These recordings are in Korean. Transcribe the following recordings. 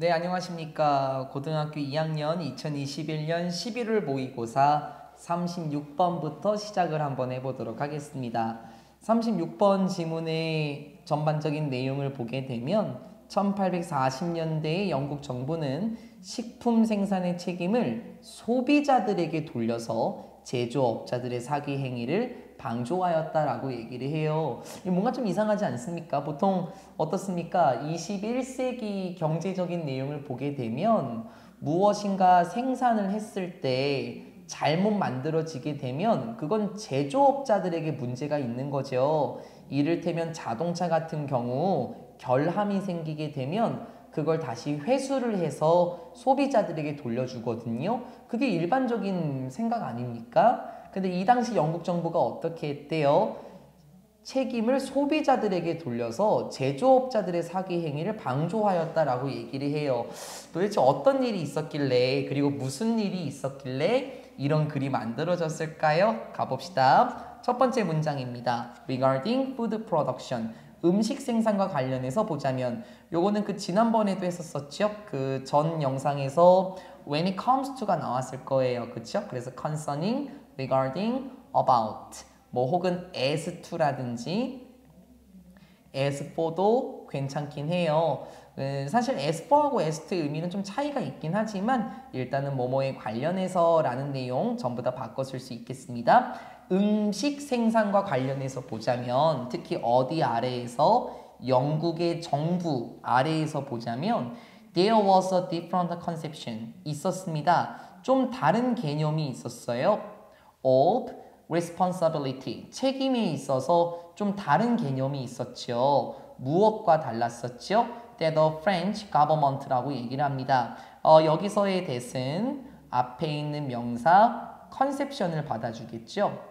네, 안녕하십니까. 고등학교 2학년 2021년 11월 모의고사 36번부터 시작을 한번 해보도록 하겠습니다. 36번 지문의 전반적인 내용을 보게 되면 1840년대에 영국 정부는 식품 생산의 책임을 소비자들에게 돌려서 제조업자들의 사기 행위를 방조하였다라고 얘기를 해요. 뭔가 좀 이상하지 않습니까? 보통 어떻습니까? 21세기 경제적인 내용을 보게 되면 무엇인가 생산을 했을 때 잘못 만들어지게 되면 그건 제조업자들에게 문제가 있는 거죠. 이를테면 자동차 같은 경우 결함이 생기게 되면 그걸 다시 회수를 해서 소비자들에게 돌려주거든요. 그게 일반적인 생각 아닙니까? 근데 이 당시 영국 정부가 어떻게 했대요? 책임을 소비자들에게 돌려서 제조업자들의 사기 행위를 방조하였다라고 얘기를 해요. 도대체 어떤 일이 있었길래, 그리고 무슨 일이 있었길래 이런 글이 만들어졌을까요? 가봅시다. 첫 번째 문장입니다. Regarding food production. 음식 생산과 관련해서 보자면 요거는 그 지난번에도 했었었죠. 그 전 영상에서 when it comes to가 나왔을 거예요. 그쵸? 그래서 concerning, regarding, about 뭐 혹은 as to라든지 as for도 괜찮긴 해요. 사실 as for하고 as to의 의미는 좀 차이가 있긴 하지만 일단은 뭐뭐에 관련해서 라는 내용 전부 다 바꿔 쓸 수 있겠습니다. 음식 생산과 관련해서 보자면 특히 어디 아래에서 영국의 정부 아래에서 보자면 there was a different conception 있었습니다. 좀 다른 개념이 있었어요. of responsibility 책임에 있어서 좀 다른 개념이 있었죠. 무엇과 달랐었죠? that the French government라고 얘기를 합니다. 여기서의 that은 앞에 있는 명사 conception을 받아주겠죠.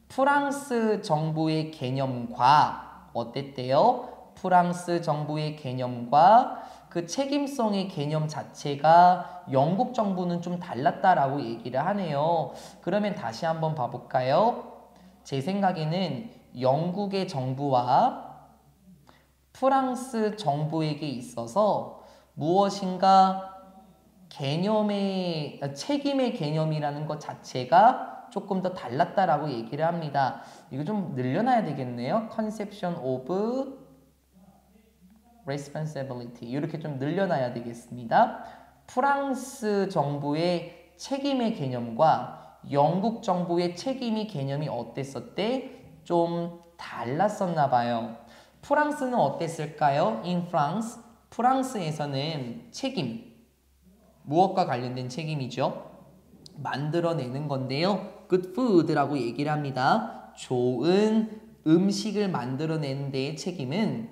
프랑스 정부의 개념과 어땠대요? 프랑스 정부의 개념과 그 책임성의 개념 자체가 영국 정부는 좀 달랐다라고 얘기를 하네요. 그러면 다시 한번 봐볼까요? 제 생각에는 영국의 정부와 프랑스 정부에게 있어서 무엇인가 개념의 책임의 개념이라는 것 자체가 조금 더 달랐다라고 얘기를 합니다. 이거 좀 늘려놔야 되겠네요. Conception of responsibility 이렇게 좀 늘려놔야 되겠습니다. 프랑스 정부의 책임의 개념과 영국 정부의 책임의 개념이 어땠었대? 좀 달랐었나 봐요. 프랑스는 어땠을까요? In France, 프랑스에서는 책임, 무엇과 관련된 책임이죠? 만들어내는 건데요. Good food라고 얘기를 합니다. 좋은 음식을 만들어내는 데의 책임은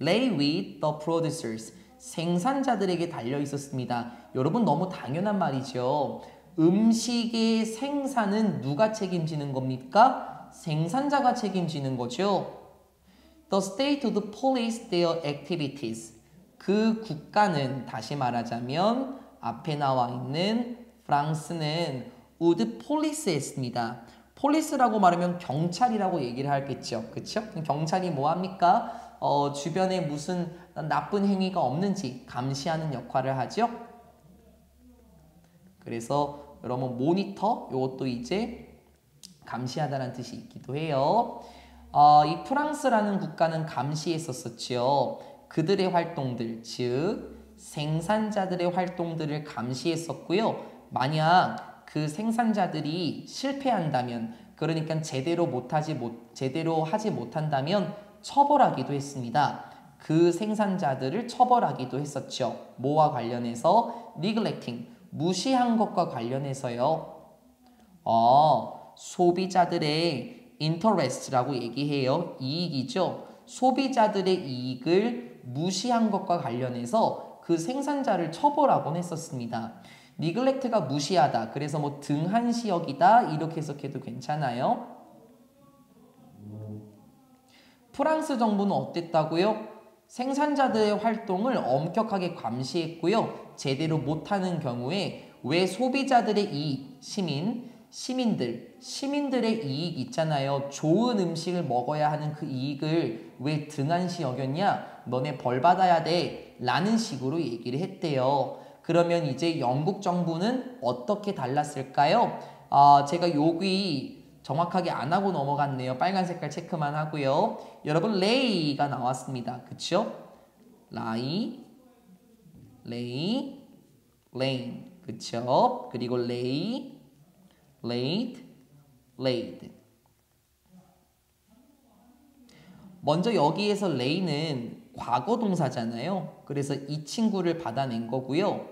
lay with the producers, 생산자들에게 달려 있었습니다. 여러분 너무 당연한 말이죠. 음식의 생산은 누가 책임지는 겁니까? 생산자가 책임지는 거죠. The state would police their activities. 그 국가는 다시 말하자면 앞에 나와 있는 프랑스는 would police 했습니다. 폴리스라고 말하면 경찰이라고 얘기를 하겠죠. 그쵸? 경찰이 뭐 합니까? 주변에 무슨 나쁜 행위가 없는지 감시하는 역할을 하죠. 그래서 여러분 모니터 이것도 이제 감시하다라는 뜻이 있기도 해요. 이 프랑스라는 국가는 감시했었었죠. 그들의 활동들, 즉 생산자들의 활동들을 감시했었고요. 만약 그 생산자들이 실패한다면, 그러니까 제대로 하지 못한다면 처벌하기도 했습니다. 그 생산자들을 처벌하기도 했었죠. 뭐와 관련해서? neglecting, 무시한 것과 관련해서요. 소비자들의 interest라고 얘기해요. 이익이죠. 소비자들의 이익을 무시한 것과 관련해서 그 생산자를 처벌하곤 했었습니다. neglect가 무시하다. 그래서 뭐 등한시 여기다 이렇게 해석해도 괜찮아요. 프랑스 정부는 어땠다고요? 생산자들의 활동을 엄격하게 감시했고요. 제대로 못하는 경우에 왜 소비자들의 이익, 시민, 시민들의 이익 있잖아요. 좋은 음식을 먹어야 하는 그 이익을 왜 등한시 여겼냐? 너네 벌 받아야 돼 라는 식으로 얘기를 했대요. 그러면 이제 영국 정부는 어떻게 달랐을까요? 제가 여기 정확하게 안 하고 넘어갔네요. 빨간 색깔 체크만 하고요. 여러분 lay가 나왔습니다. 그쵸? lie, lay, lane. 그쵸? 그리고 lay, laid, laid. 먼저 여기에서 lay는 과거 동사잖아요. 그래서 이 친구를 받아낸 거고요.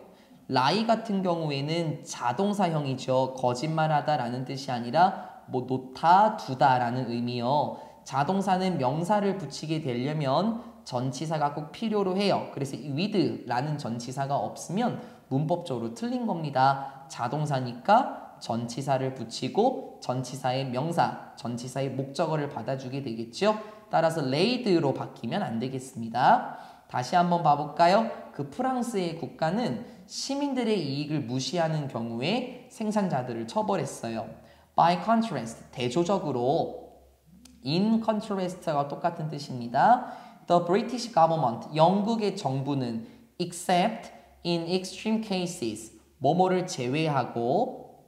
lie 같은 경우에는 자동사형이죠. 거짓말하다 라는 뜻이 아니라 뭐 놓다, 두다 라는 의미요. 자동사는 명사를 붙이게 되려면 전치사가 꼭 필요로 해요. 그래서 with 라는 전치사가 없으면 문법적으로 틀린 겁니다. 자동사니까 전치사를 붙이고 전치사의 명사, 전치사의 목적어를 받아주게 되겠죠. 따라서 laid로 바뀌면 안 되겠습니다. 다시 한번 봐볼까요? 그 프랑스의 국가는 시민들의 이익을 무시하는 경우에 생산자들을 처벌했어요. By contrast, 대조적으로 in contrast가 똑같은 뜻입니다. The British government, 영국의 정부는 except in extreme cases, 뭐뭐를 제외하고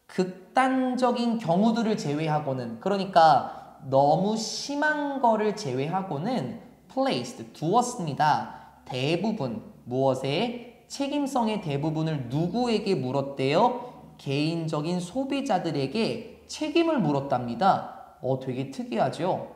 극단적인 경우들을 제외하고는, 그러니까 너무 심한 거를 제외하고는 placed, 두었습니다. 대부분, 무엇에? 책임성의 대부분을 누구에게 물었대요? 개인적인 소비자들에게 책임을 물었답니다. 되게 특이하죠?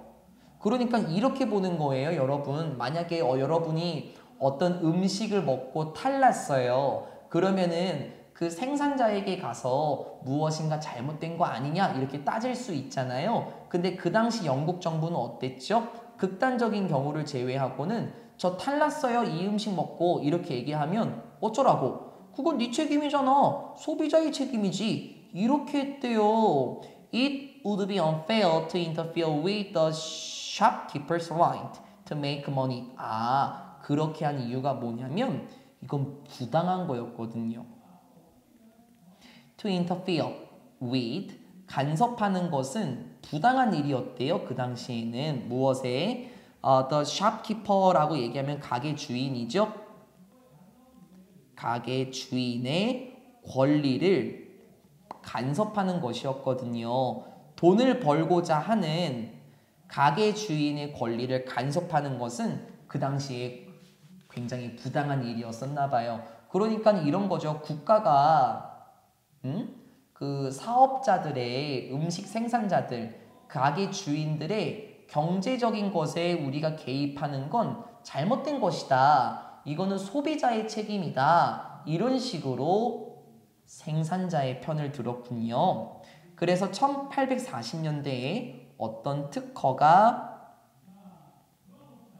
그러니까 이렇게 보는 거예요, 여러분. 만약에 여러분이 어떤 음식을 먹고 탈났어요. 그러면은 그 생산자에게 가서 무엇인가 잘못된 거 아니냐 이렇게 따질 수 있잖아요. 근데 그 당시 영국 정부는 어땠죠? 극단적인 경우를 제외하고는 저 탈났어요, 이 음식 먹고 이렇게 얘기하면 어쩌라고? 그건 네 책임이잖아. 소비자의 책임이지. 이렇게 했대요. It would be unfair to interfere with the shopkeeper's right to make money. 그렇게 한 이유가 뭐냐면 이건 부당한 거였거든요. To interfere with, 간섭하는 것은 부당한 일이었대요. 그 당시에는 무엇에? The shopkeeper라고 얘기하면 가게 주인이죠. 가게 주인의 권리를 간섭하는 것이었거든요. 돈을 벌고자 하는 가게 주인의 권리를 간섭하는 것은 그 당시에 굉장히 부당한 일이었었나 봐요. 그러니까 이런 거죠. 국가가 그 사업자들의, 음식 생산자들, 가게 주인들의 경제적인 것에 우리가 개입하는 건 잘못된 것이다. 이거는 소비자의 책임이다. 이런 식으로 생산자의 편을 들었군요. 그래서 1840년대에 어떤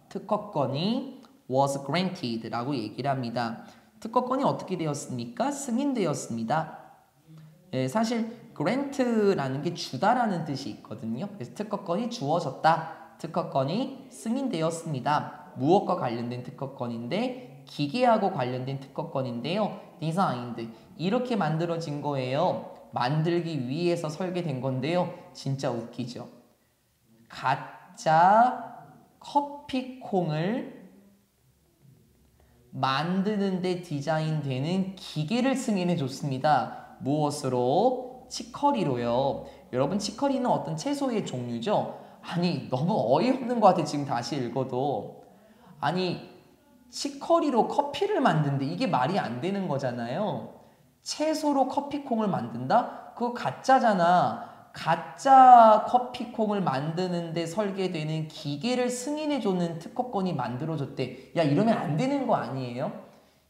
특허권이 was granted 라고 얘기를 합니다. 특허권이 어떻게 되었습니까? 승인되었습니다. 사실 grant라는 게 주다라는 뜻이 있거든요. 그래서 특허권이 주어졌다. 특허권이 승인되었습니다. 무엇과 관련된 특허권인데 기계하고 관련된 특허권인데요. designed, 이렇게 만들어진 거예요. 만들기 위해서 설계된 건데요. 진짜 웃기죠. 가짜 커피콩을 만드는데 디자인되는 기계를 승인해 줬습니다. 무엇으로? 치커리로요. 여러분, 치커리는 어떤 채소의 종류죠? 아니, 너무 어이없는 것 같아, 지금 다시 읽어도. 아니, 치커리로 커피를 만든데 이게 말이 안 되는 거잖아요. 채소로 커피콩을 만든다? 그거 가짜잖아. 가짜 커피콩을 만드는데 설계되는 기계를 승인해주는 특허권이 만들어졌대. 야, 이러면 안 되는 거 아니에요?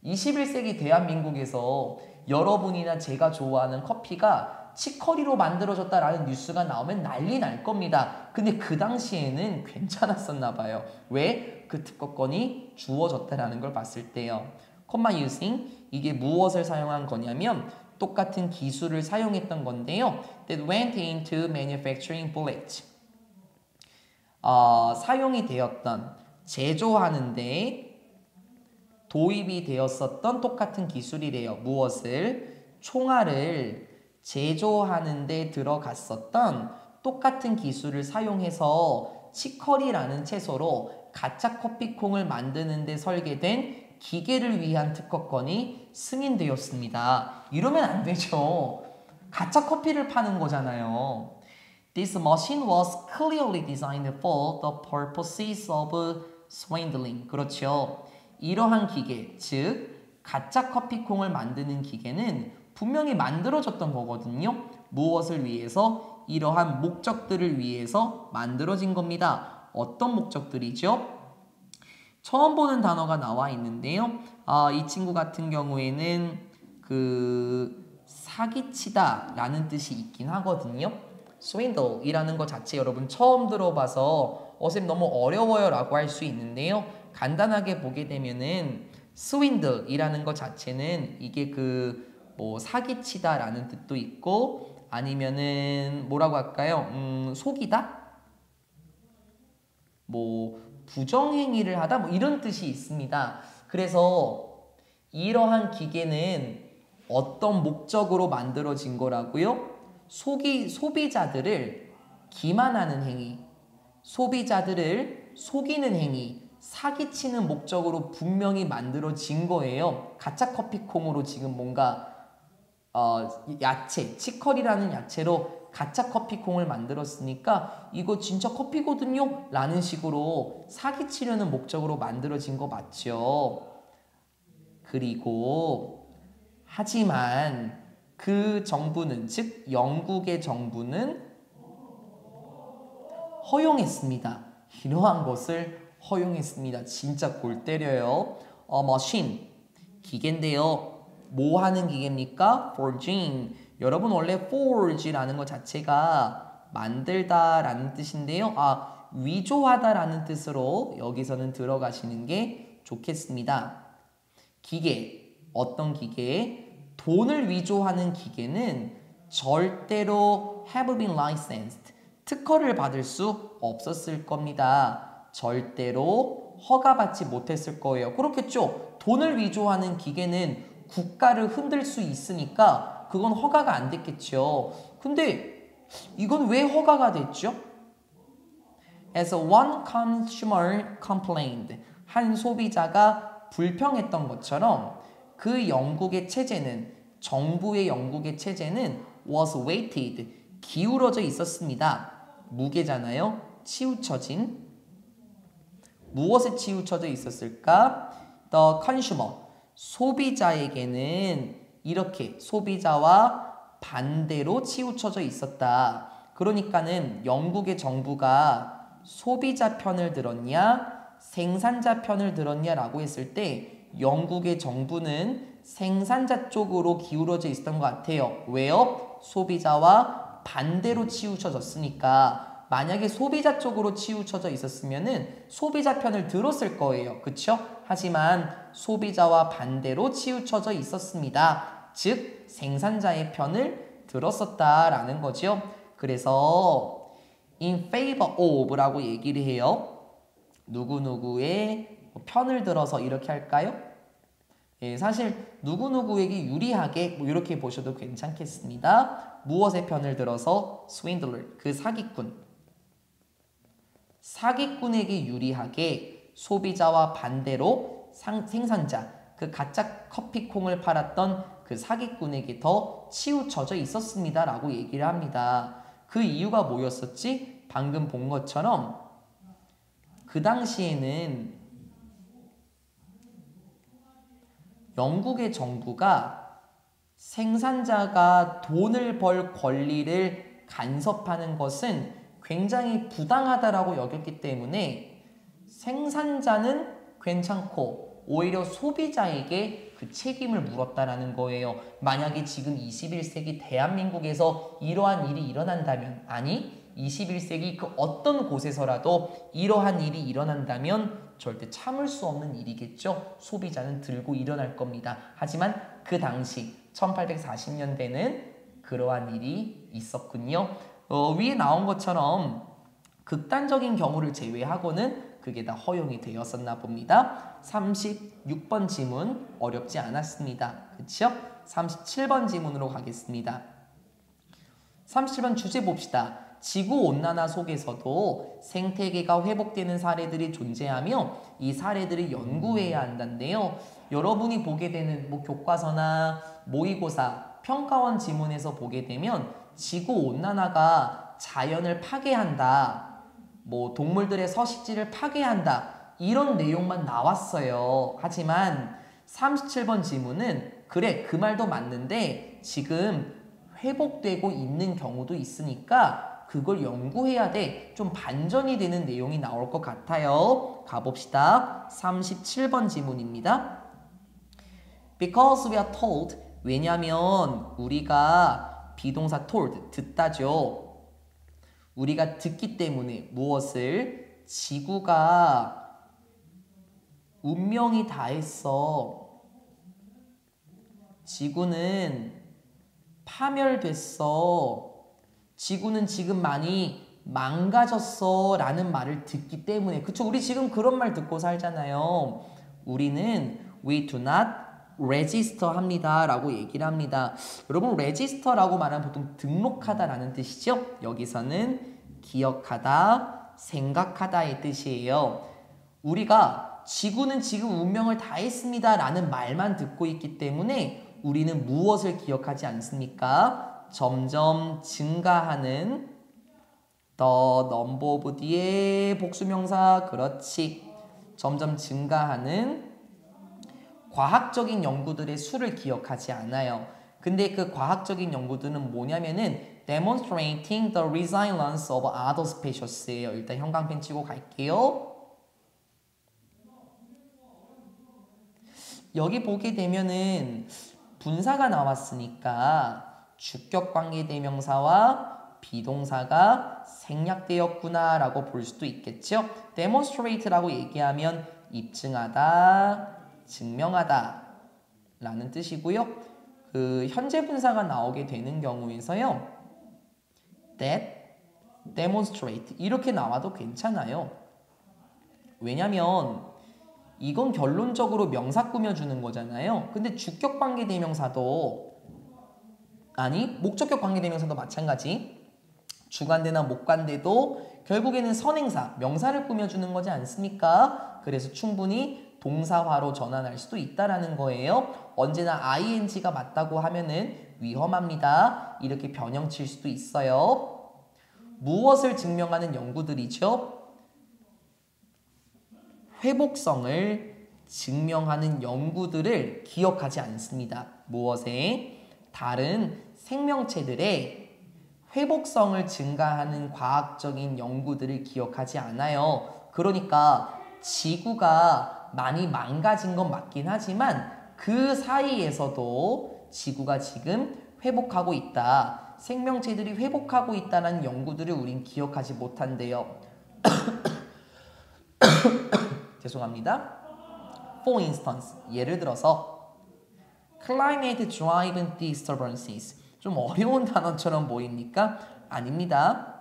21세기 대한민국에서 여러분이나 제가 좋아하는 커피가 치커리로 만들어졌다라는 뉴스가 나오면 난리 날 겁니다. 근데 그 당시에는 괜찮았었나 봐요. 왜? 그 특허권이 주어졌다라는 걸 봤을 때요. 콤마 using, 이게 무엇을 사용한 거냐면 똑같은 기술을 사용했던 건데요. That went into manufacturing bullets. 사용이 되었던, 제조하는데 도입이 되었었던 똑같은 기술이래요. 무엇을? 총알을 제조하는 데 들어갔었던 똑같은 기술을 사용해서 치커리라는 채소로 가짜 커피콩을 만드는 데 설계된 기계를 위한 특허권이 승인되었습니다. 이러면 안 되죠. 가짜 커피를 파는 거잖아요. This machine was clearly designed for the purposes of swindling. 그렇죠. 이러한 기계, 즉 가짜 커피콩을 만드는 기계는 분명히 만들어졌던 거거든요. 무엇을 위해서? 이러한 목적들을 위해서 만들어진 겁니다. 어떤 목적들이죠? 처음 보는 단어가 나와 있는데요. 이 친구 같은 경우에는 사기치다 라는 뜻이 있긴 하거든요. swindle 이라는 것 자체 여러분 처음 들어봐서 쌤 너무 어려워요 라고 할 수 있는데요. 간단하게 보게 되면은 swindle 이라는 것 자체는 이게 사기치다 라는 뜻도 있고 아니면은 뭐라고 할까요? 속이다? 부정행위를 하다? 이런 뜻이 있습니다. 그래서 이러한 기계는 어떤 목적으로 만들어진 거라고요? 소비자들을 기만하는 행위, 소비자들을 속이는 행위, 사기치는 목적으로 분명히 만들어진 거예요. 가짜 커피콩으로 지금 뭔가 야채, 치커리라는 야채로 가짜 커피콩을 만들었으니까 이거 진짜 커피거든요? 라는 식으로 사기치려는 목적으로 만들어진 거 맞죠? 그리고 하지만 그 정부는, 즉 영국의 정부는 허용했습니다. 이러한 것을 허용했습니다. 진짜 골 때려요. 머신, 기계인데요. 뭐 하는 기계입니까? forging. 여러분 원래 forge라는 것 자체가 만들다 라는 뜻인데요. 위조하다 라는 뜻으로 여기서는 들어가시는 게 좋겠습니다. 기계, 어떤 기계? 돈을 위조하는 기계는 절대로 have been licensed, 특허를 받을 수 없었을 겁니다. 절대로 허가받지 못했을 거예요. 그렇겠죠? 돈을 위조하는 기계는 국가를 흔들 수 있으니까 그건 허가가 안 됐겠죠. 근데 이건 왜 허가가 됐죠? As one consumer complained, 한 소비자가 불평했던 것처럼 그 영국의 체제는, 정부의 영국의 체제는 was weighted, 기울어져 있었습니다. 무게잖아요. 치우쳐진. 무엇에 치우쳐져 있었을까? The consumer, 소비자에게는 이렇게 소비자와 반대로 치우쳐져 있었다. 그러니까는 영국의 정부가 소비자 편을 들었냐, 생산자 편을 들었냐라고 했을 때 영국의 정부는 생산자 쪽으로 기울어져 있었던 것 같아요. 왜요? 소비자와 반대로 치우쳐졌으니까. 만약에 소비자 쪽으로 치우쳐져 있었으면은 소비자 편을 들었을 거예요. 그쵸? 하지만 소비자와 반대로 치우쳐져 있었습니다. 즉 생산자의 편을 들었었다라는 거죠. 그래서 in favor of라고 얘기를 해요. 누구누구의 편을 들어서 이렇게 할까요? 사실 누구누구에게 유리하게 이렇게 보셔도 괜찮겠습니다. 무엇의 편을 들어서? swindler, 그 사기꾼에게 유리하게 소비자와 반대로 생산자, 그 가짜 커피콩을 팔았던 그 사기꾼에게 더 치우쳐져 있었습니다 라고 얘기를 합니다. 그 이유가 뭐였었지? 방금 본 것처럼 그 당시에는 영국의 정부가 생산자가 돈을 벌 권리를 간섭하는 것은 굉장히 부당하다라고 여겼기 때문에 생산자는 괜찮고 오히려 소비자에게 그 책임을 물었다라는 거예요. 만약에 지금 21세기 대한민국에서 이러한 일이 일어난다면, 아니 21세기 그 어떤 곳에서라도 이러한 일이 일어난다면 절대 참을 수 없는 일이겠죠. 소비자는 들고 일어날 겁니다. 하지만 그 당시 1840년대는 그러한 일이 있었군요. 위에 나온 것처럼 극단적인 경우를 제외하고는 그게 다 허용이 되었었나 봅니다. 36번 지문 어렵지 않았습니다. 그쵸? 그쵸? 37번 지문으로 가겠습니다. 37번 주제 봅시다. 지구온난화 속에서도 생태계가 회복되는 사례들이 존재하며 이 사례들을 연구해야 한다는데요. 여러분이 보게 되는 교과서나 모의고사, 평가원 지문에서 보게 되면 지구온난화가 자연을 파괴한다, 동물들의 서식지를 파괴한다, 이런 내용만 나왔어요. 하지만 37번 지문은 그래, 그 말도 맞는데 지금 회복되고 있는 경우도 있으니까 그걸 연구해야 돼. 좀 반전이 되는 내용이 나올 것 같아요. 가봅시다. 37번 지문입니다. Because we are told, 왜냐면 우리가 비동사 told, 듣다죠. 우리가 듣기 때문에 무엇을? 지구가 운명이 다했어. 지구는 파멸됐어. 지구는 지금 많이 망가졌어 라는 말을 듣기 때문에, 그쵸? 우리 지금 그런 말 듣고 살잖아요. 우리는 we do not register 합니다 라고 얘기를 합니다. 여러분, register라고 말하면 보통 등록하다 라는 뜻이죠. 여기서는 기억하다, 생각하다의 뜻이에요. 우리가 지구는 지금 운명을 다했습니다 라는 말만 듣고 있기 때문에 우리는 무엇을 기억하지 않습니까? 점점 증가하는 the number of 뒤에 복수명사, 그렇지. 점점 증가하는 과학적인 연구들의 수를 기억하지 않아요. 근데 그 과학적인 연구들은 뭐냐면은 demonstrating the resilience of other species예요. 일단 형광펜 치고 갈게요. 여기 보게 되면은 분사가 나왔으니까 주격관계대명사와 비동사가 생략되었구나 라고 볼 수도 있겠죠. demonstrate라고 얘기하면 입증하다, 증명하다 라는 뜻이고요. 그 현재 분사가 나오게 되는 경우에서요, that, demonstrate 이렇게 나와도 괜찮아요. 왜냐면 이건 결론적으로 명사 꾸며주는 거잖아요. 근데 주격관계대명사도, 아니 목적격 관계대명사도 마찬가지. 주관대나 목관대도 결국에는 선행사, 명사를 꾸며주는 거지 않습니까? 그래서 충분히 동사화로 전환할 수도 있다라는 거예요. 언제나 ing가 맞다고 하면은 위험합니다. 이렇게 변형칠 수도 있어요. 무엇을 증명하는 연구들이죠? 회복성을 증명하는 연구들을 기억하지 않습니다. 무엇에? 다른 생명체들의 회복성을 증가하는 과학적인 연구들을 기억하지 않아요. 그러니까 지구가 많이 망가진 건 맞긴 하지만 그 사이에서도 지구가 지금 회복하고 있다, 생명체들이 회복하고 있다는 연구들을 우린 기억하지 못한대요. 죄송합니다. For instance, 예를 들어서 climate driven disturbances, 좀 어려운 단어처럼 보입니까? 아닙니다.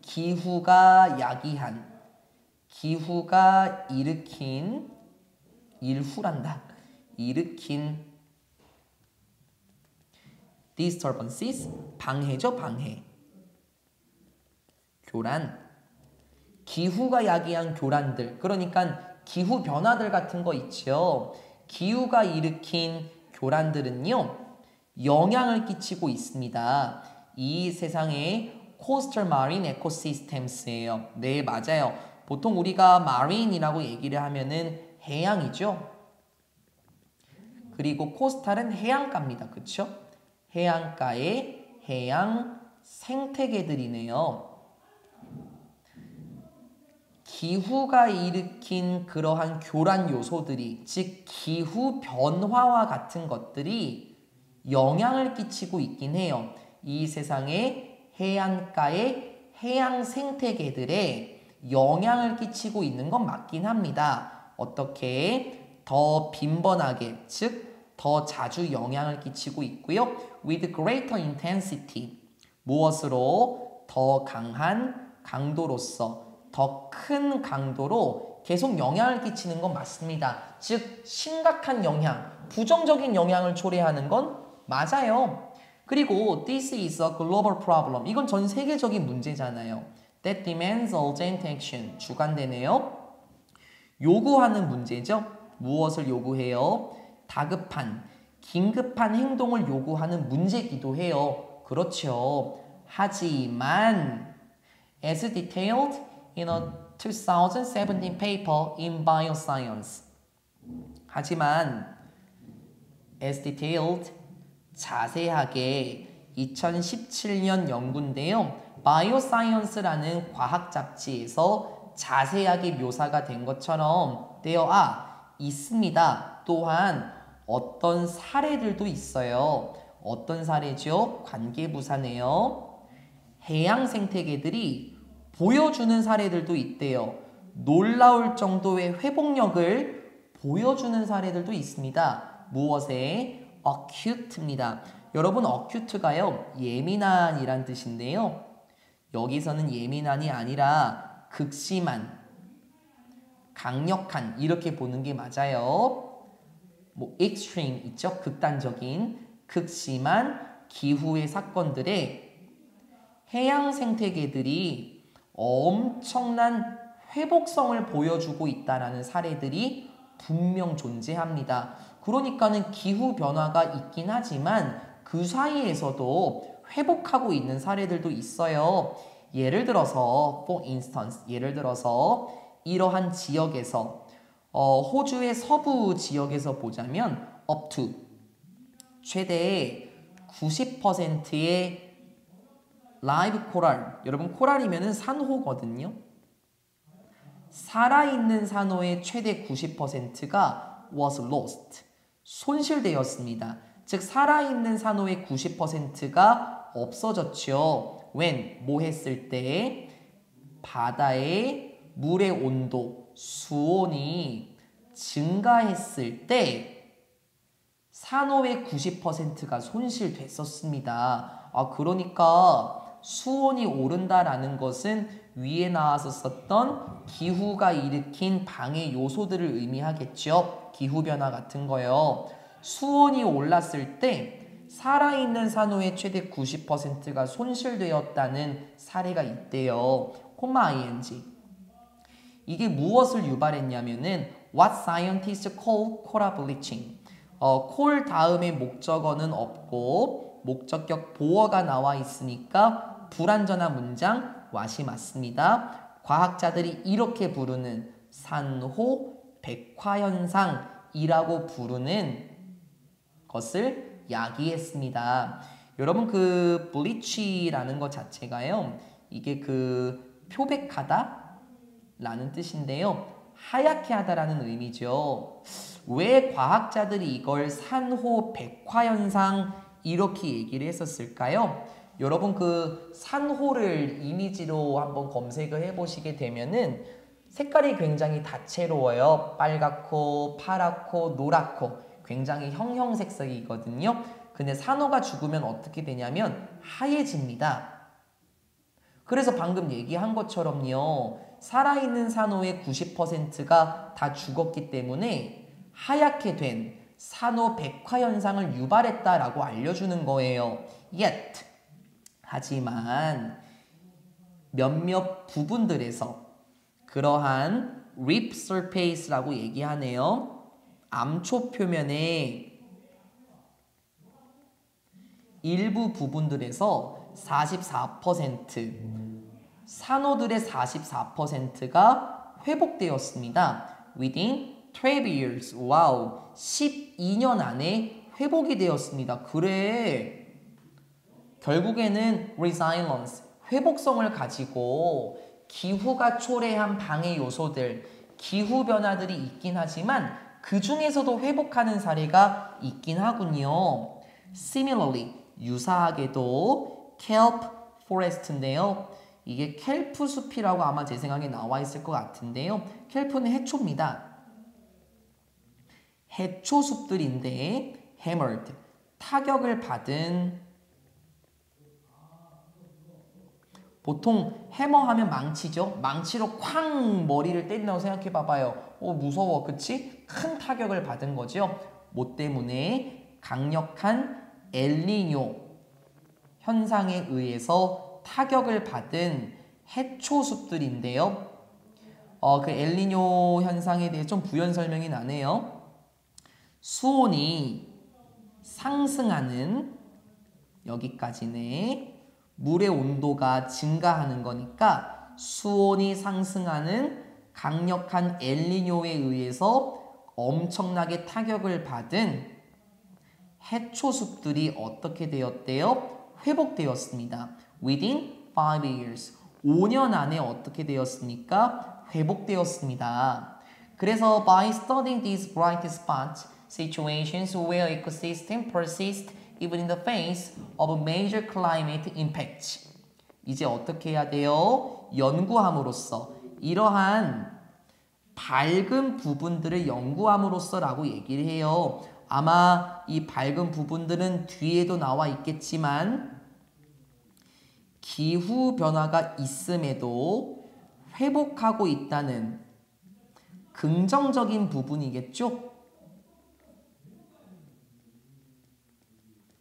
기후가 야기한, 기후가 일으킨, 일후란다, 일으킨 disturbances, 방해죠, 방해. 교란, 기후가 야기한 교란들, 그러니까 기후 변화들 같은 거 있죠. 기후가 일으킨 교란들은요, 영향을 끼치고 있습니다. 이 세상의 coastal marine ecosystems예요. 네, 맞아요. 보통 우리가 marine이라고 얘기를 하면은 해양이죠. 그리고 coastal은 해안가입니다. 그쵸? 해안가의 해양 생태계들이네요. 기후가 일으킨 그러한 교란 요소들이, 즉 기후 변화와 같은 것들이 영향을 끼치고 있긴 해요. 이 세상의 해안가의 해양 생태계들에 영향을 끼치고 있는 건 맞긴 합니다. 어떻게? 더 빈번하게, 즉 더 자주 영향을 끼치고 있고요. With greater intensity, 무엇으로? 더 강한 강도로서, 더 큰 강도로 계속 영향을 끼치는 건 맞습니다. 즉 심각한 영향, 부정적인 영향을 초래하는 건 맞아요. 그리고 this is a global problem. 이건 전 세계적인 문제잖아요. That demands urgent action. 주관되네요. 요구하는 문제죠. 무엇을 요구해요? 다급한, 긴급한 행동을 요구하는 문제이기도 해요. 그렇죠. 하지만 as detailed in a 2017 paper in Bioscience. 하지만 as detailed 자세하게 2017년 연구인데요. 바이오사이언스라는 과학 잡지에서 자세하게 묘사가 된 것처럼 있습니다. 또한 어떤 사례들도 있어요. 어떤 사례죠? 관계부사네요. 해양 생태계들이 보여주는 사례들도 있대요. 놀라울 정도의 회복력을 보여주는 사례들도 있습니다. 무엇에? acute입니다. 여러분 acute가요. 예민한이란 뜻인데요. 여기서는 예민한이 아니라 극심한, 강력한 이렇게 보는 게 맞아요. 뭐 extreme 있죠? 극단적인, 극심한 기후의 사건들에 해양 생태계들이 엄청난 회복성을 보여주고 있다는 사례들이 분명 존재합니다. 그러니까는 기후 변화가 있긴 하지만 그 사이에서도 회복하고 있는 사례들도 있어요. 예를 들어서 for instance, 예를 들어서 이러한 지역에서 호주의 서부 지역에서 보자면 up to 최대 90%의 라이브 코랄, 여러분 코랄이면은 산호거든요. 살아있는 산호의 최대 90%가 was lost, 손실되었습니다. 즉 살아있는 산호의 90%가 없어졌죠. when, 뭐 했을 때? 바다의 물의 온도, 수온이 증가했을 때 산호의 90%가 손실됐었습니다. 그러니까 수온이 오른다라는 것은 위에 나왔었던 기후가 일으킨 방해 요소들을 의미하겠죠. 기후변화 같은 거요. 수온이 올랐을 때 살아있는 산호의 최대 90%가 손실되었다는 사례가 있대요. ing. 이게 무엇을 유발했냐면은 what scientists call coral bleaching. 콜 다음에 목적어는 없고 목적격 보어가 나와 있으니까 불완전한 문장 what이 맞습니다. 과학자들이 이렇게 부르는 산호 백화현상이라고 부르는 것을 야기했습니다. 여러분 그 bleach라는 것 자체가요. 이게 그 표백하다 라는 뜻인데요. 하얗게 하다라는 의미죠. 왜 과학자들이 이걸 산호 백화현상 이렇게 얘기를 했었을까요? 여러분 그 산호를 이미지로 한번 검색을 해보시게 되면은 색깔이 굉장히 다채로워요. 빨갛고 파랗고 노랗고 굉장히 형형색색이거든요. 근데 산호가 죽으면 어떻게 되냐면 하얘집니다. 그래서 방금 얘기한 것처럼요. 살아있는 산호의 90%가 다 죽었기 때문에 하얗게 된 산호 백화현상을 유발했다라고 알려주는 거예요. Yet, 하지만 몇몇 부분들에서 그러한 rip surface라고 얘기하네요. 암초 표면의 일부 부분들에서 44%, 산호들의 44%가 회복되었습니다. Within 12 years. 와우. 12년 안에 회복이 되었습니다. 그래. 결국에는 resilience, 회복성을 가지고 기후가 초래한 방해 요소들, 기후 변화들이 있긴 하지만 그 중에서도 회복하는 사례가 있긴 하군요. Similarly, 유사하게도 kelp forest인데요. 이게 켈프 숲이라고 아마 제 생각에 나와 있을 것 같은데요. 켈프는 해초입니다. 해초 숲들인데 hammered, 타격을 받은 보통 해머하면 망치죠. 망치로 쾅 머리를 때린다고 생각해 봐봐요. 무서워. 그치? 큰 타격을 받은 거죠. 뭐 때문에? 강력한 엘니뇨 현상에 의해서 타격을 받은 해초숲들인데요. 그 엘니뇨 현상에 대해 좀 부연 설명이 나네요. 수온이 상승하는 여기까지네. 물의 온도가 증가하는 거니까 수온이 상승하는 강력한 엘니뇨에 의해서 엄청나게 타격을 받은 해초숲들이 어떻게 되었대요? 회복되었습니다. Within 5 years. 5년 안에 어떻게 되었습니까? 회복되었습니다. 그래서 by studying these bright spots, situations where ecosystem persist even in the face of major climate impacts. 이제 어떻게 해야 돼요? 연구함으로써 이러한 밝은 부분들을 연구함으로써 라고 얘기를 해요. 아마 이 밝은 부분들은 뒤에도 나와 있겠지만 기후 변화가 있음에도 회복하고 있다는 긍정적인 부분이겠죠?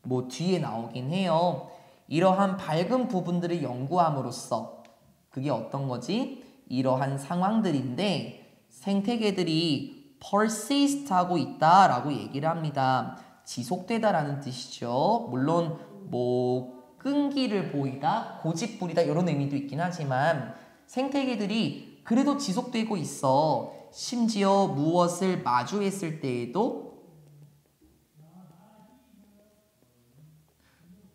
뭐 뒤에 나오긴 해요. 이러한 밝은 부분들을 연구함으로써 그게 어떤 거지? 이러한 상황들인데 생태계들이 persist 하고 있다라고 얘기를 합니다. 지속되다라는 뜻이죠. 물론 뭐 끈기를 보이다, 고집부리다 이런 의미도 있긴 하지만 생태계들이 그래도 지속되고 있어. 심지어 무엇을 마주했을 때에도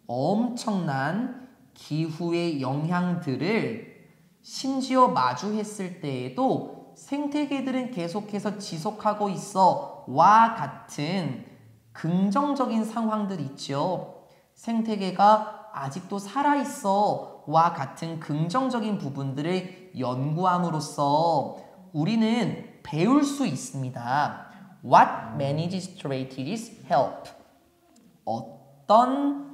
엄청난 기후의 영향들을 심지어 마주했을 때에도 생태계들은 계속해서 지속하고 있어 와 같은 긍정적인 상황들 있죠. 생태계가 아직도 살아있어 와 같은 긍정적인 부분들을 연구함으로써 우리는 배울 수 있습니다. What managed strategies help? 어떤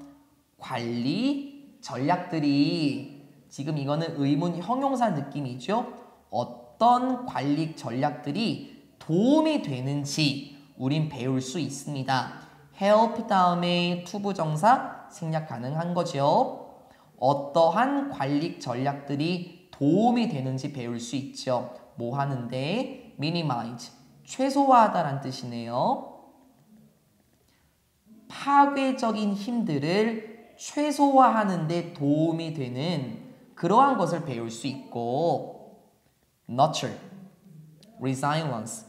관리 전략들이 지금 이거는 의문 형용사 느낌이죠. 어떤 관리 전략들이 도움이 되는지 우린 배울 수 있습니다. help 다음에 to 부정사 생략 가능한 거죠. 어떠한 관리 전략들이 도움이 되는지 배울 수 있죠. 뭐 하는데? minimize, 최소화하다라는 뜻이네요. 파괴적인 힘들을 최소화하는 데 도움이 되는 그러한 것을 배울 수 있고 nurture, resilience,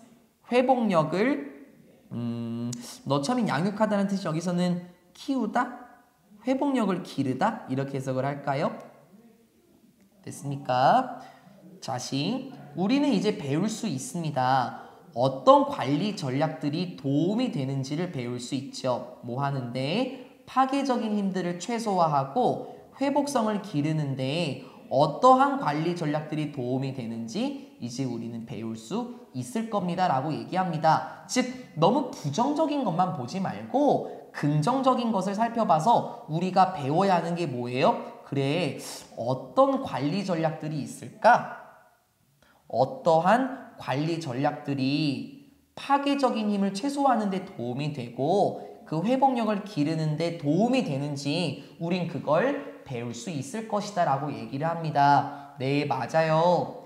회복력을 너처럼 양육하다는 뜻이 여기서는 키우다, 회복력을 기르다 이렇게 해석을 할까요? 됐습니까? 자식, 우리는 이제 배울 수 있습니다. 어떤 관리 전략들이 도움이 되는지를 배울 수 있죠. 뭐 하는데? 파괴적인 힘들을 최소화하고 회복성을 기르는데 어떠한 관리 전략들이 도움이 되는지 이제 우리는 배울 수 있을 겁니다 라고 얘기합니다. 즉 너무 부정적인 것만 보지 말고 긍정적인 것을 살펴봐서 우리가 배워야 하는 게 뭐예요? 그래, 어떤 관리 전략들이 있을까? 어떠한 관리 전략들이 파괴적인 힘을 최소화하는 데 도움이 되고 그 회복력을 기르는 데 도움이 되는지 우린 그걸 배울 수 있을 것이다 라고 얘기를 합니다. 네, 맞아요.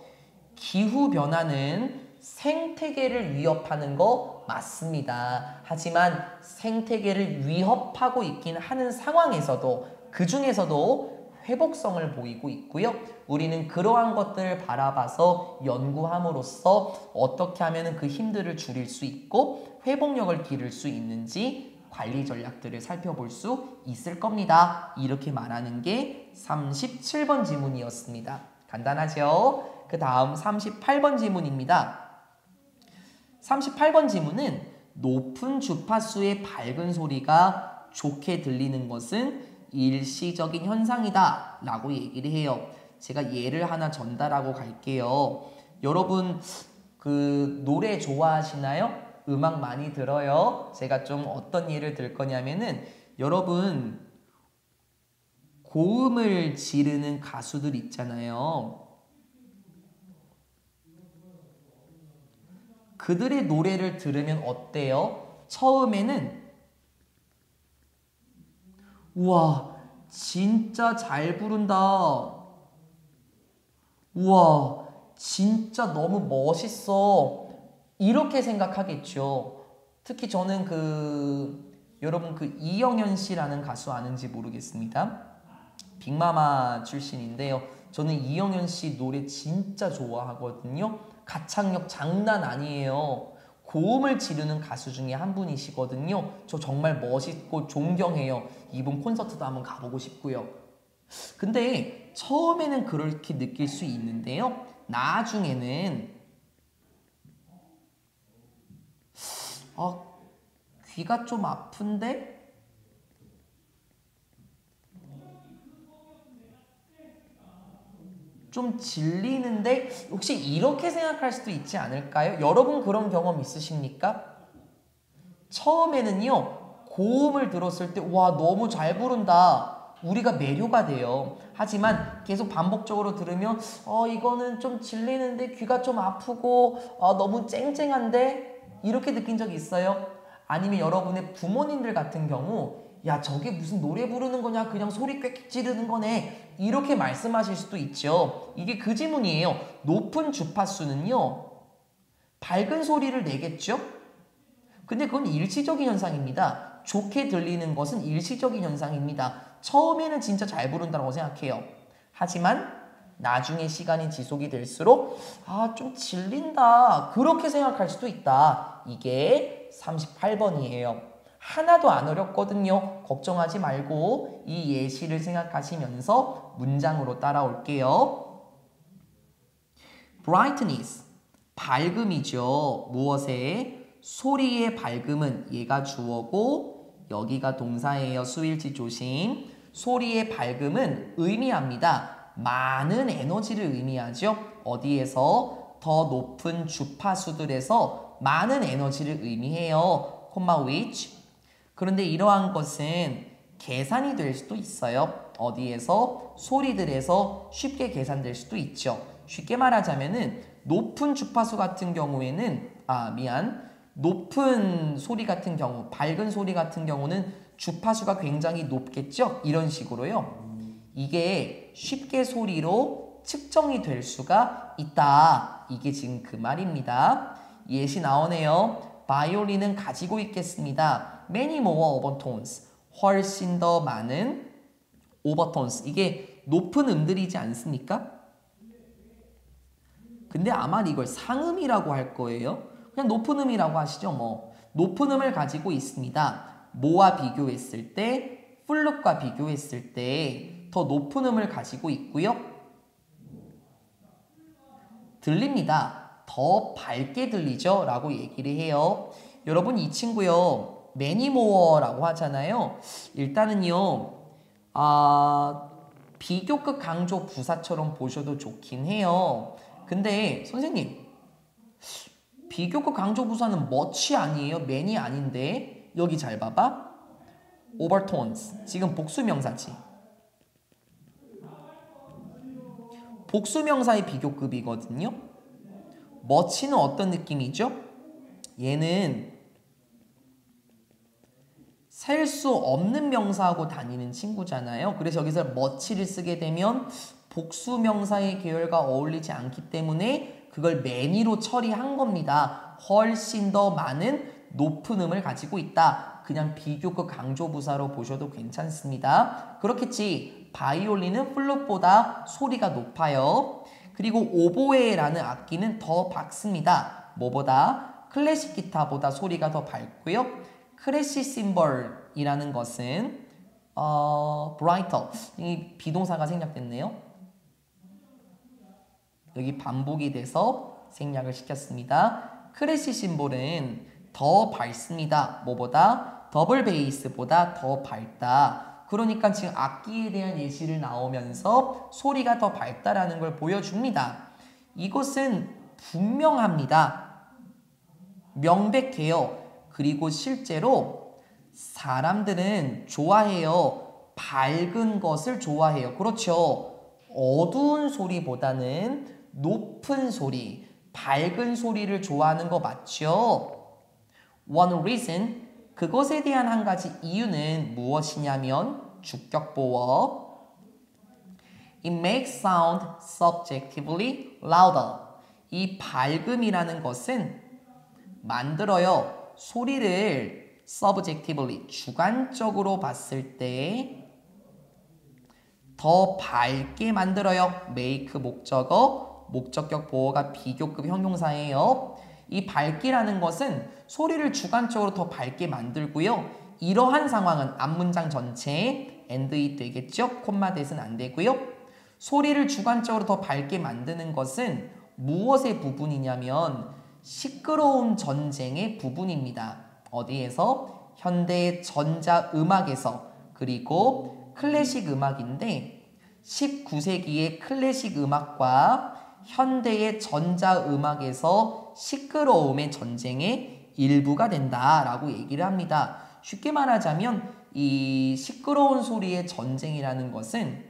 기후변화는 생태계를 위협하는 거 맞습니다. 하지만 생태계를 위협하고 있긴 하는 상황에서도 그 중에서도 회복성을 보이고 있고요. 우리는 그러한 것들을 바라봐서 연구함으로써 어떻게 하면 그 힘들을 줄일 수 있고 회복력을 기를 수 있는지 관리 전략들을 살펴볼 수 있을 겁니다. 이렇게 말하는 게 37번 지문이었습니다. 간단하죠? 그 다음 38번 지문입니다. 38번 지문은 높은 주파수의 밝은 소리가 좋게 들리는 것은 일시적인 현상이다 라고 얘기를 해요. 제가 예를 하나 전달하고 갈게요. 여러분 그 노래 좋아하시나요? 음악 많이 들어요? 제가 좀 어떤 예를 들 거냐면은 여러분 고음을 지르는 가수들 있잖아요. 그들의 노래를 들으면 어때요? 처음에는 우와, 진짜 잘 부른다. 우와, 진짜 너무 멋있어. 이렇게 생각하겠죠. 특히 저는 여러분 이영현 씨라는 가수 아는지 모르겠습니다. 빅마마 출신인데요. 저는 이영현 씨 노래 진짜 좋아하거든요. 가창력 장난 아니에요. 고음을 지르는 가수 중에 한 분이시거든요. 저 정말 멋있고 존경해요. 이분 콘서트도 한번 가보고 싶고요. 근데 처음에는 그렇게 느낄 수 있는데요. 나중에는 귀가 좀 아픈데? 좀 질리는데? 혹시 이렇게 생각할 수도 있지 않을까요? 여러분 그런 경험 있으십니까? 처음에는요, 고음을 들었을 때, 와, 너무 잘 부른다. 우리가 매료가 돼요. 하지만 계속 반복적으로 들으면, 이거는 좀 질리는데, 귀가 좀 아프고, 너무 쨍쨍한데? 이렇게 느낀 적이 있어요? 아니면 여러분의 부모님들 같은 경우, 야, 저게 무슨 노래 부르는 거냐? 그냥 소리 꽥꽥 지르는 거네. 이렇게 말씀하실 수도 있죠. 이게 그 지문이에요. 높은 주파수는요, 밝은 소리를 내겠죠? 근데 그건 일시적인 현상입니다. 좋게 들리는 것은 일시적인 현상입니다. 처음에는 진짜 잘 부른다고 생각해요. 하지만 나중에 시간이 지속이 될수록 좀 질린다. 그렇게 생각할 수도 있다. 이게 38번이에요. 하나도 안 어렵거든요. 걱정하지 말고 이 예시를 생각하시면서 문장으로 따라올게요. brightness, 밝음이죠. 무엇에? 소리의 밝음은 얘가 주어고 여기가 동사예요. 수일치 조심. 소리의 밝음은 의미합니다. 많은 에너지를 의미하죠. 어디에서? 더 높은 주파수들에서 많은 에너지를 의미해요. which. 그런데 이러한 것은 계산이 될 수도 있어요. 어디에서? 소리들에서 쉽게 계산될 수도 있죠. 쉽게 말하자면은 높은 주파수 같은 경우에는 높은 소리 같은 경우, 밝은 소리 같은 경우는 주파수가 굉장히 높겠죠? 이런 식으로요. 이게 쉽게 소리로 측정이 될 수가 있다. 이게 지금 그 말입니다. 예시 나오네요. 바이올린은 가지고 있겠습니다. many more overtones. 훨씬 더 많은 overtones. 이게 높은 음들이지 않습니까? 근데 아마 이걸 상음이라고 할 거예요. 그냥 높은 음이라고 하시죠. 뭐 높은 음을 가지고 있습니다. 뭐와 비교했을 때? 플룻과 비교했을 때 더 높은 음을 가지고 있고요. 들립니다. 더 밝게 들리죠? 라고 얘기를 해요. 여러분 이 친구요. many more라고 하잖아요. 일단은요. 비교급 강조 부사처럼 보셔도 좋긴 해요. 근데 선생님 비교급 강조 부사는 much 아니에요? many 아닌데 여기 잘 봐봐. overtones 지금 복수명사지. 복수명사의 비교급이거든요. much는 어떤 느낌이죠? 얘는 셀 수 없는 명사하고 다니는 친구잖아요. 그래서 여기서 much를 쓰게 되면 복수명사의 계열과 어울리지 않기 때문에 그걸 many로 처리한 겁니다. 훨씬 더 많은 높은 음을 가지고 있다. 그냥 비교급 강조부사로 보셔도 괜찮습니다. 그렇겠지. 바이올린은 플룻보다 소리가 높아요. 그리고 오보에라는 악기는 더 밝습니다. 뭐보다? 클래식 기타보다 소리가 더 밝고요. 크래시 심벌이라는 것은 brighter. 이 비동사가 생략됐네요. 여기 반복이 돼서 생략을 시켰습니다. 크래시 심볼은 더 밝습니다. 뭐보다? 더블 베이스보다 더 밝다. 그러니까 지금 악기에 대한 예시를 나오면서 소리가 더 밝다라는 걸 보여줍니다. 이것은 분명합니다. 명백해요. 그리고 실제로 사람들은 좋아해요. 밝은 것을 좋아해요. 그렇죠. 어두운 소리보다는 높은 소리, 밝은 소리를 좋아하는 거 맞죠? One reason, 그것에 대한 한 가지 이유는 무엇이냐면 주격보어 It makes sound subjectively louder. 이 밝음이라는 것은 만들어요. 소리를 subjectively, 주관적으로 봤을 때 더 밝게 만들어요. make 목적어, 목적격 보어가 비교급 형용사예요. 이 밝기라는 것은 소리를 주관적으로 더 밝게 만들고요. 이러한 상황은 앞문장 전체에 and it 되겠죠? 콤마 대신 안 되고요. 소리를 주관적으로 더 밝게 만드는 것은 무엇의 부분이냐면 시끄러운 전쟁의 부분입니다. 어디에서? 현대의 전자음악에서. 그리고 클래식 음악인데 19세기의 클래식 음악과 현대의 전자음악에서 시끄러움의 전쟁의 일부가 된다라고 얘기를 합니다. 쉽게 말하자면 이 시끄러운 소리의 전쟁이라는 것은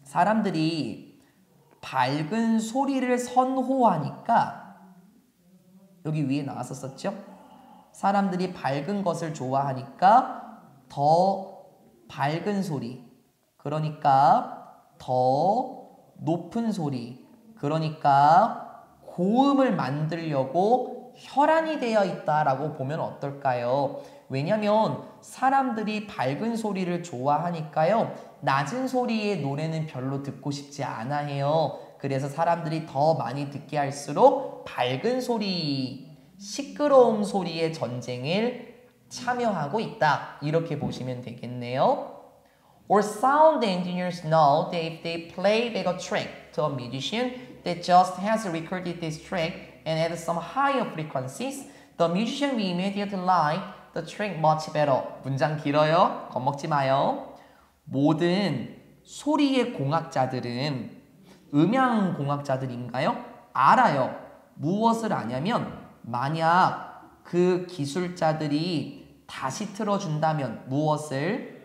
사람들이 밝은 소리를 선호하니까 여기 위에 나왔었죠? 사람들이 밝은 것을 좋아하니까 더 밝은 소리, 그러니까 더 높은 소리, 그러니까 고음을 만들려고 혈안이 되어 있다라고 보면 어떨까요? 왜냐면 사람들이 밝은 소리를 좋아하니까요. 낮은 소리의 노래는 별로 듣고 싶지 않아 해요. 그래서 사람들이 더 많이 듣게 할수록 밝은 소리, 시끄러운 소리의 전쟁을 참여하고 있다. 이렇게 보시면 되겠네요. Or sound engineers know that if they play back a track to a musician that just has recorded this track and at some higher frequencies, the musician will immediately like the track much better. 문장 길어요. 겁먹지 마요. 모든 소리의 공학자들은 음향공학자들인가요? 알아요. 무엇을 아냐면 만약 그 기술자들이 다시 틀어준다면 무엇을?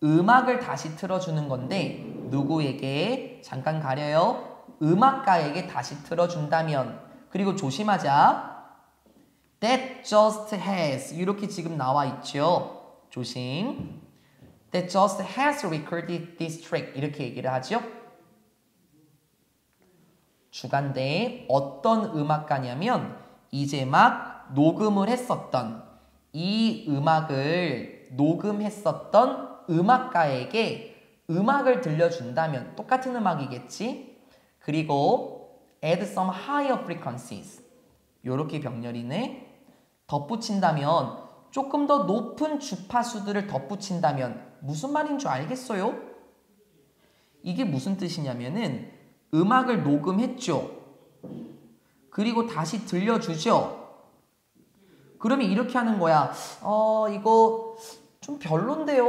음악을 다시 틀어주는 건데 누구에게? 잠깐 가려요. 음악가에게 다시 틀어준다면. 그리고 조심하자. That just has 이렇게 지금 나와 있죠. 조심. That just has recorded this track 이렇게 얘기를 하죠. 주간대에 어떤 음악가냐면 이제 막 녹음을 했었던 이 음악을 녹음했었던 음악가에게 음악을 들려준다면 똑같은 음악이겠지. 그리고 add some higher frequencies 요렇게 병렬이네. 덧붙인다면 조금 더 높은 주파수들을 덧붙인다면 무슨 말인 줄 알겠어요? 이게 무슨 뜻이냐면은 음악을 녹음했죠. 그리고 다시 들려주죠. 그러면 이렇게 하는 거야. 이거 좀 별론데요.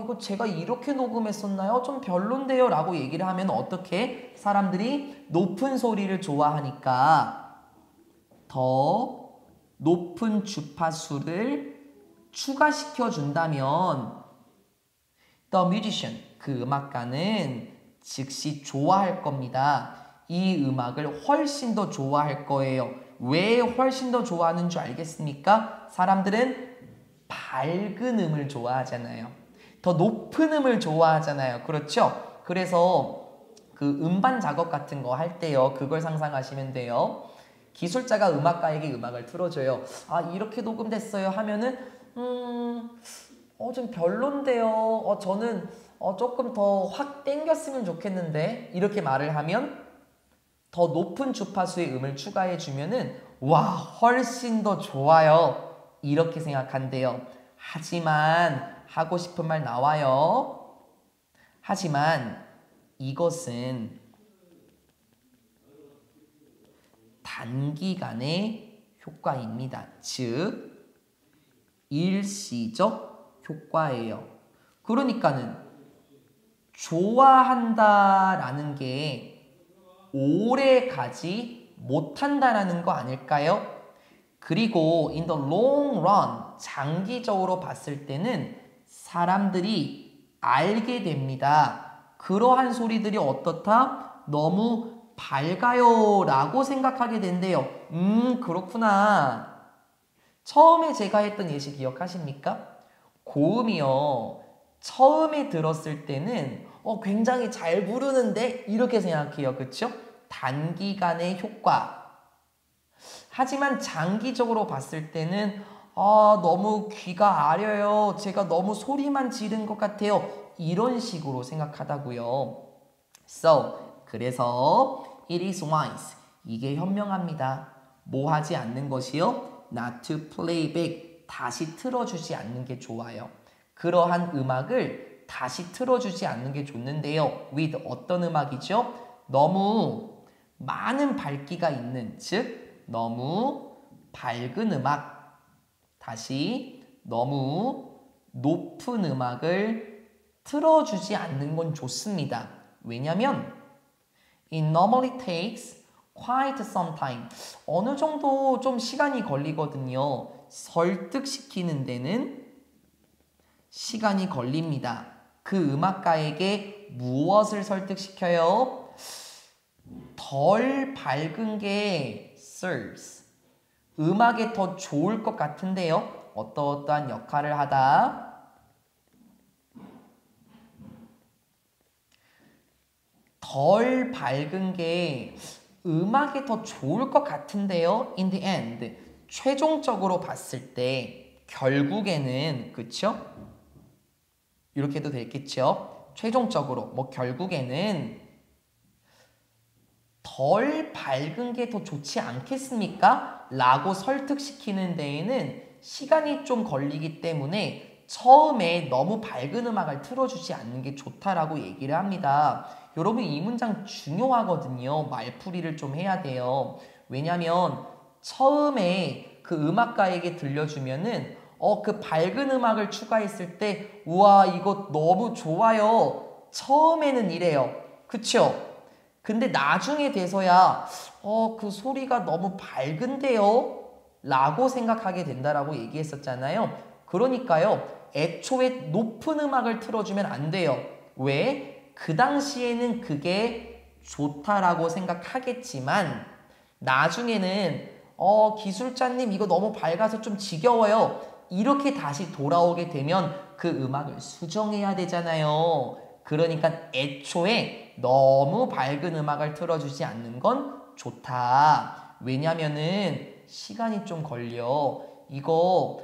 이거 제가 이렇게 녹음했었나요? 좀 별론데요. 라고 얘기를 하면 어떻게? 사람들이 높은 소리를 좋아하니까 더 높은 주파수를 추가시켜 준다면 The musician, 그 음악가는 즉시 좋아할 겁니다. 이 음악을 훨씬 더 좋아할 거예요. 왜 훨씬 더 좋아하는 줄 알겠습니까? 사람들은 밝은 음을 좋아하잖아요. 더 높은 음을 좋아하잖아요. 그렇죠? 그래서 그 음반 작업 같은 거 할 때요. 그걸 상상하시면 돼요. 기술자가 음악가에게 음악을 틀어줘요. 이렇게 녹음됐어요 하면은 좀 별론데요. 저는 조금 더 확 땡겼으면 좋겠는데 이렇게 말을 하면 더 높은 주파수의 음을 추가해 주면은 와 훨씬 더 좋아요. 이렇게 생각한대요. 하지만 하고 싶은 말 나와요. 하지만 이것은 단기간의 효과입니다. 즉 일시적 효과예요. 그러니까는 좋아한다라는 게 오래 가지 못한다라는 거 아닐까요? 그리고 in the long run, 장기적으로 봤을 때는 사람들이 알게 됩니다. 그러한 소리들이 어떻다? 너무 밝아요 라고 생각하게 된대요. 그렇구나. 처음에 제가 했던 예시 기억하십니까? 고음이요. 처음에 들었을 때는 굉장히 잘 부르는데 이렇게 생각해요. 그쵸? 단기간의 효과. 하지만 장기적으로 봤을 때는 너무 귀가 아려요. 제가 너무 소리만 지른 것 같아요. 이런 식으로 생각하다고요. 그래서 it is wise. 이게 현명합니다. 뭐 하지 않는 것이요? Not to play back. 다시 틀어주지 않는 게 좋아요. 그러한 음악을 다시 틀어주지 않는 게 좋는데요. with 어떤 음악이죠? 너무 많은 밝기가 있는, 즉 너무 밝은 음악, 다시 너무 높은 음악을 틀어주지 않는 건 좋습니다. 왜냐면 it normally takes quite some time. 어느 정도 좀 시간이 걸리거든요. 설득시키는 데는 시간이 걸립니다. 그 음악가에게 무엇을 설득시켜요? 덜 밝은 게 serves. 음악에 더 좋을 것 같은데요. 어떠한 역할을 하다. 덜 밝은 게 음악에 더 좋을 것 같은데요. In the end. 최종적으로 봤을 때 결국에는 그쵸? 이렇게 해도 되겠죠? 최종적으로 결국에는 덜 밝은 게 더 좋지 않겠습니까? 라고 설득시키는 데에는 시간이 좀 걸리기 때문에 처음에 너무 밝은 음악을 틀어주지 않는 게 좋다라고 얘기를 합니다. 여러분 이 문장 중요하거든요. 말풀이를 좀 해야 돼요. 왜냐면 처음에 그 음악가에게 들려주면은 그 밝은 음악을 추가했을 때 우와 이거 너무 좋아요. 처음에는 이래요. 그쵸? 근데 나중에 돼서야 그 소리가 너무 밝은데요? 라고 생각하게 된다라고 얘기했었잖아요. 그러니까요. 애초에 높은 음악을 틀어주면 안 돼요. 왜? 그 당시에는 그게 좋다라고 생각하겠지만 나중에는 기술자님 이거 너무 밝아서 좀 지겨워요. 이렇게 다시 돌아오게 되면 그 음악을 수정해야 되잖아요. 그러니까 애초에 너무 밝은 음악을 틀어주지 않는 건 좋다. 왜냐면은 시간이 좀 걸려. 이거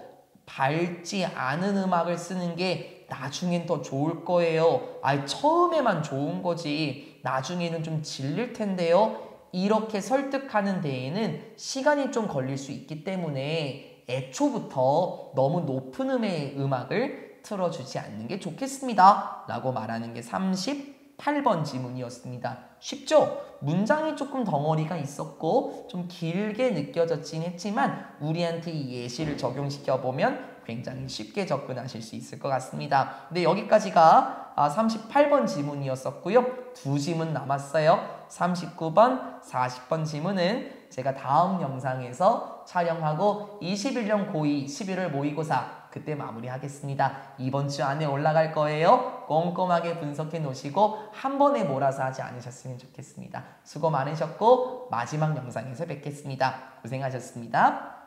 밝지 않은 음악을 쓰는 게 나중엔 더 좋을 거예요. 처음에만 좋은 거지. 나중에는 좀 질릴 텐데요. 이렇게 설득하는 데에는 시간이 좀 걸릴 수 있기 때문에 애초부터 너무 높은 음악을 틀어주지 않는 게 좋겠습니다. 라고 말하는 게 38번 지문이었습니다. 쉽죠? 문장이 조금 덩어리가 있었고 좀 길게 느껴졌긴 했지만 우리한테 이 예시를 적용시켜보면 굉장히 쉽게 접근하실 수 있을 것 같습니다. 네, 여기까지가 38번 지문이었었고요. 두 지문 남았어요. 39번, 40번 지문은 제가 다음 영상에서 촬영하고 21년 고2 11월 모의고사 그때 마무리하겠습니다. 이번 주 안에 올라갈 거예요. 꼼꼼하게 분석해 놓으시고 한 번에 몰아서 하지 않으셨으면 좋겠습니다. 수고 많으셨고 마지막 영상에서 뵙겠습니다. 고생하셨습니다.